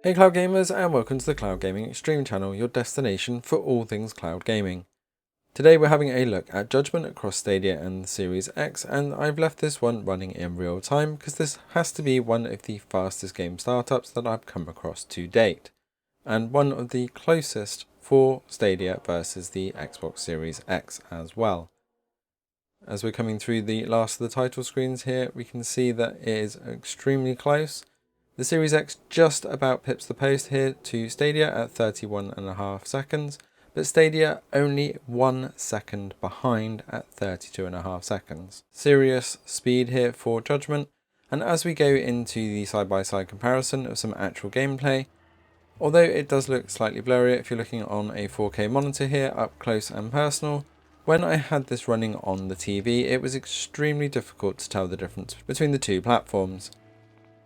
Hey cloud gamers, and welcome to the Cloud Gaming Extreme channel, your destination for all things cloud gaming. Today we're having a look at Judgment across Stadia and the Series X, and I've left this one running in real time because this has to be one of the fastest game startups that I've come across to date, and one of the closest for Stadia versus the Xbox Series X as well. As we're coming through the last of the title screens here, we can see that it is extremely close. The Series X just about pips the post here to Stadia at 31.5 seconds, but Stadia only 1 second behind at 32.5 seconds. Serious speed here for Judgment, and as we go into the side-by-side comparison of some actual gameplay, although it does look slightly blurry if you're looking on a 4K monitor here up close and personal, when I had this running on the TV it was extremely difficult to tell the difference between the two platforms.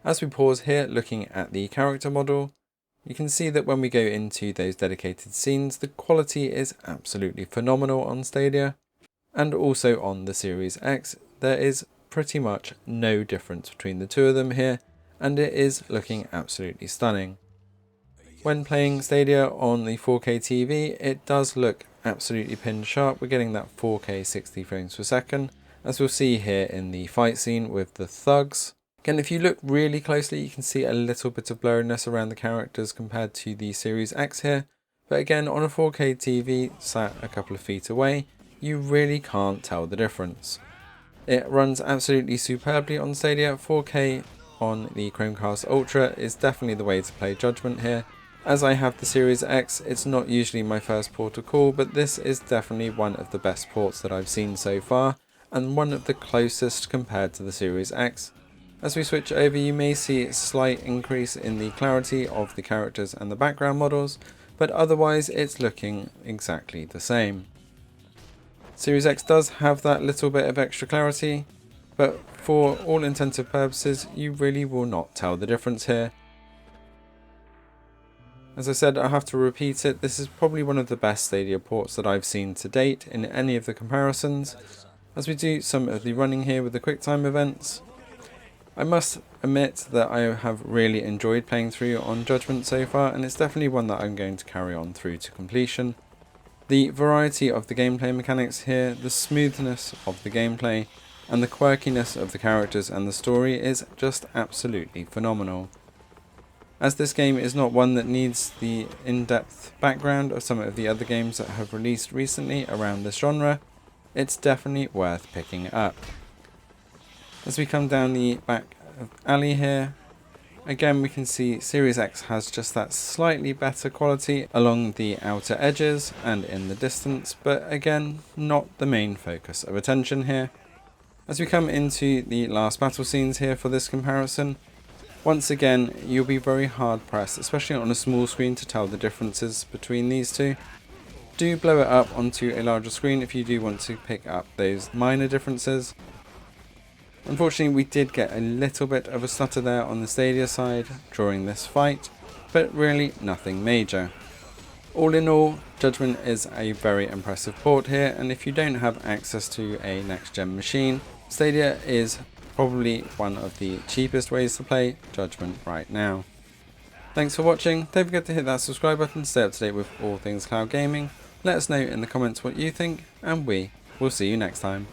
As we pause here looking at the character model, you can see that when we go into those dedicated scenes, the quality is absolutely phenomenal on Stadia, and also on the Series X there is pretty much no difference between the two of them here, and it is looking absolutely stunning. When playing Stadia on the 4K TV, it does look absolutely pin sharp. We're getting that 4K 60 frames per second, as we'll see here in the fight scene with the thugs. Again, if you look really closely, you can see a little bit of blurriness around the characters compared to the Series X here. But again, on a 4K TV sat a couple of feet away, you really can't tell the difference. It runs absolutely superbly on Stadia. 4K on the Chromecast Ultra is definitely the way to play Judgment here. As I have the Series X, it's not usually my first port of call, but this is definitely one of the best ports that I've seen so far, and one of the closest compared to the Series X. As we switch over, you may see a slight increase in the clarity of the characters and the background models, but otherwise it's looking exactly the same. Series X does have that little bit of extra clarity, but for all intensive purposes you really will not tell the difference here. As I said, I have to repeat it, this is probably one of the best Stadia ports that I've seen to date in any of the comparisons. As we do some of the running here with the QuickTime events, I must admit that I have really enjoyed playing through on Judgment so far, and it's definitely one that I'm going to carry on through to completion. The variety of the gameplay mechanics here, the smoothness of the gameplay, and the quirkiness of the characters and the story is just absolutely phenomenal. As this game is not one that needs the in-depth background of some of the other games that have released recently around this genre, it's definitely worth picking up. As we come down the back alley here, again we can see Series X has just that slightly better quality along the outer edges and in the distance, but again not the main focus of attention here. As we come into the last battle scenes here for this comparison, once again you'll be very hard pressed, especially on a small screen, to tell the differences between these two. Do blow it up onto a larger screen if you do want to pick up those minor differences. Unfortunately, we did get a little bit of a stutter there on the Stadia side during this fight, but really nothing major. All in all, Judgment is a very impressive port here, and if you don't have access to a next-gen machine, Stadia is probably one of the cheapest ways to play Judgment right now. Thanks for watching. Don't forget to hit that subscribe button to stay up to date with all things cloud gaming. Let us know in the comments what you think, and we will see you next time.